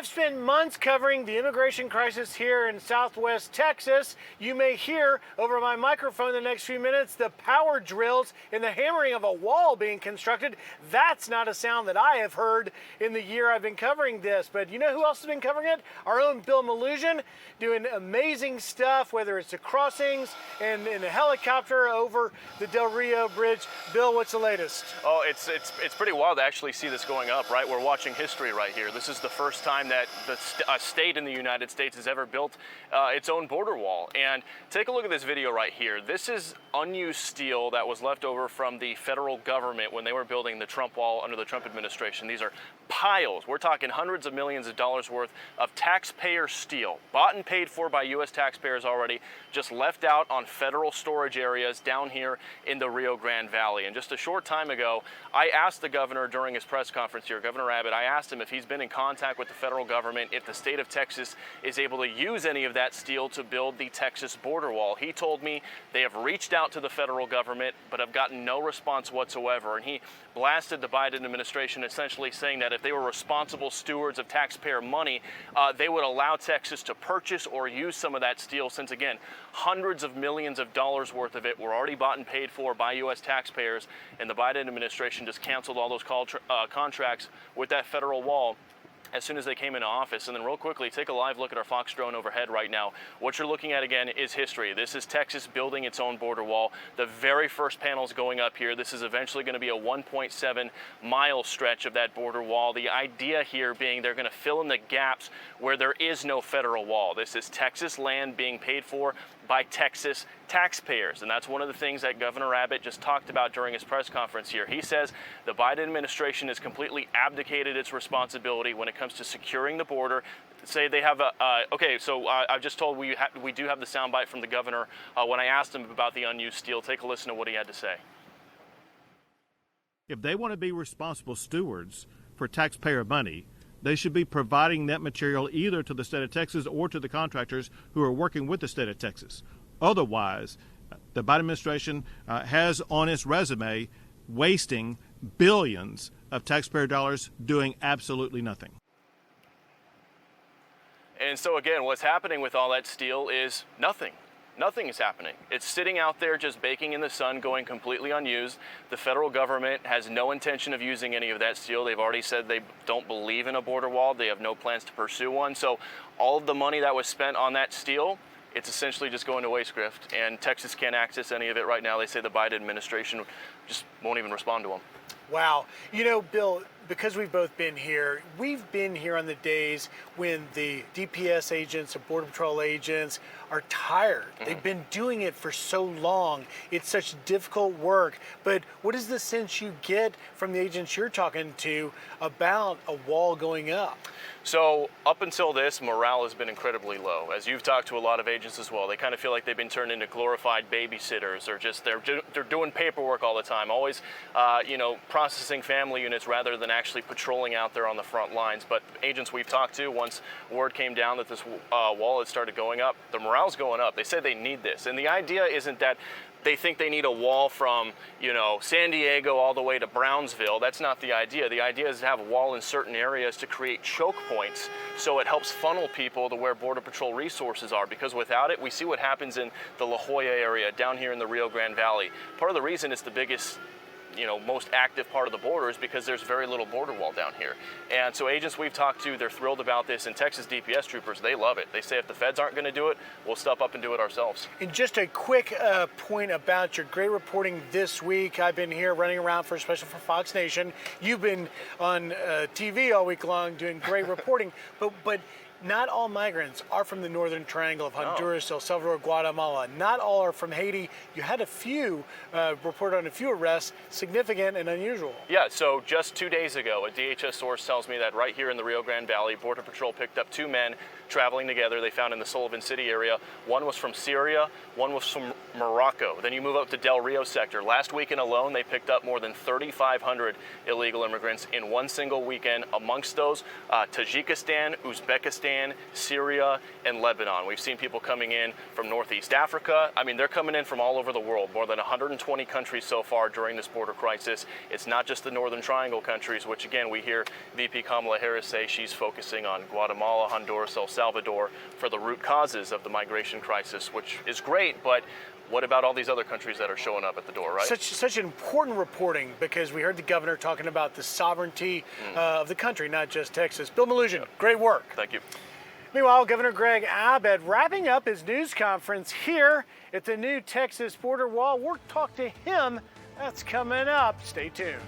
I've spent months covering the immigration crisis here in Southwest Texas. You may hear over my microphone in the next few minutes the power drills and the hammering of a wall being constructed. That's not a sound that I have heard in the year I've been covering this. But you know who else has been covering it? Our own Bill Melugin, doing amazing stuff, whether it's the crossings and in a helicopter over the Del Rio Bridge. Bill, what's the latest? Oh, it's pretty wild to actually see this going up, right? We're watching history right here. This is the first time that a state in the United States has ever built its own border wall. And take a look at this video right here. This is unused steel that was left over from the federal government when they were building the Trump wall under the Trump administration. These are piles. We're talking hundreds of millions of dollars worth of taxpayer steel, bought and paid for by U.S. taxpayers already, just left out on federal storage areas down here in the Rio Grande Valley. And just a short time ago, I asked the governor during his press conference here, Governor Abbott, I asked him if he's been in contact with the federal government, if the state of Texas is able to use any of that steel to build the Texas border wall. He told me they have reached out to the federal government, but have gotten no response whatsoever. And he blasted the Biden administration, essentially saying that if they were responsible stewards of taxpayer money, they would allow Texas to purchase or use some of that steel, since again, hundreds of millions of dollars worth of it were already bought and paid for by U.S. taxpayers, and the Biden administration just canceled all those contracts with that federal wall as soon as they came into office. And then real quickly, take a live look at our Fox drone overhead right now. What you're looking at again is history. This is Texas building its own border wall. The very first panel's going up here. This is eventually going to be a 1.7 mile stretch of that border wall. The idea here being they're going to fill in the gaps where there is no federal wall. This is Texas land being paid for by Texas taxpayers. And that's one of the things that Governor Abbott just talked about during his press conference here. He says the Biden administration has completely abdicated its responsibility when it comes to securing the border. Say they have I've just told we do have the soundbite from the governor when I asked him about the unused steel. Take a listen to what he had to say. If they want to be responsible stewards for taxpayer money, they should be providing that material either to the state of Texas or to the contractors who are working with the state of Texas. Otherwise, the Biden administration has on its resume wasting billions of taxpayer dollars doing absolutely nothing. And so again, what's happening with all that steel is nothing. Nothing is happening. It's sitting out there just baking in the sun, going completely unused. The federal government has no intention of using any of that steel. They've already said they don't believe in a border wall. They have no plans to pursue one. So all of the money that was spent on that steel, it's essentially just going to waste, Griff. And Texas can't access any of it right now. They say the Biden administration just won't even respond to them. Wow. You know, Bill, because we've both been here, we've been here on the days when the DPS agents or Border Patrol agents are tired. Mm-hmm. They've been doing it for so long. It's such difficult work. But what is the sense you get from the agents you're talking to about a wall going up? So up until this, morale has been incredibly low. As you've talked to a lot of agents as well, they kind of feel like they've been turned into glorified babysitters, or just they're doing paperwork all the time, always processing family units rather than actually patrolling out there on the front lines. But agents we've talked to, once word came down that this wall had started going up, the morale's going up. They said they need this. And the idea isn't that they think they need a wall from, San Diego all the way to Brownsville. That's not the idea. The idea is to have a wall in certain areas to create choke points so it helps funnel people to where Border Patrol resources are. Because without it, we see what happens in the La Jolla area, down here in the Rio Grande Valley. Part of the reason it's the biggest most active part of the border is because there's very little border wall down here. And so agents we've talked to, they're thrilled about this, and Texas DPS troopers, they love it. They say if the feds aren't going to do it, we'll step up and do it ourselves. And just a quick point about your great reporting this week. I've been here running around especially for Fox Nation. You've been on TV all week long doing great reporting, but not all migrants are from the Northern Triangle of Honduras, El Salvador, Guatemala. Not all are from Haiti. You had a few, reported on a few arrests, significant and unusual. Yeah, so just 2 days ago, a DHS source tells me that right here in the Rio Grande Valley, Border Patrol picked up 2 men traveling together. They found in the Sullivan City area. One was from Syria, one was from Morocco. Then you move up to Del Rio sector. Last weekend alone, they picked up more than 3,500 illegal immigrants in one single weekend. Amongst those, Tajikistan, Uzbekistan, Sudan, Syria, and Lebanon. We've seen people coming in from Northeast Africa. I mean, they're coming in from all over the world, more than 120 countries so far during this border crisis. It's not just the Northern Triangle countries, which again, we hear VP Kamala Harris say she's focusing on Guatemala, Honduras, El Salvador for the root causes of the migration crisis, which is great, but what about all these other countries that are showing up at the door, right? Such important reporting, because we heard the governor talking about the sovereignty of the country, not just Texas. Bill Melugin, great work. Thank you. Meanwhile, Governor Greg Abbott wrapping up his news conference here at the new Texas border wall. We'll talk to him. That's coming up. Stay tuned.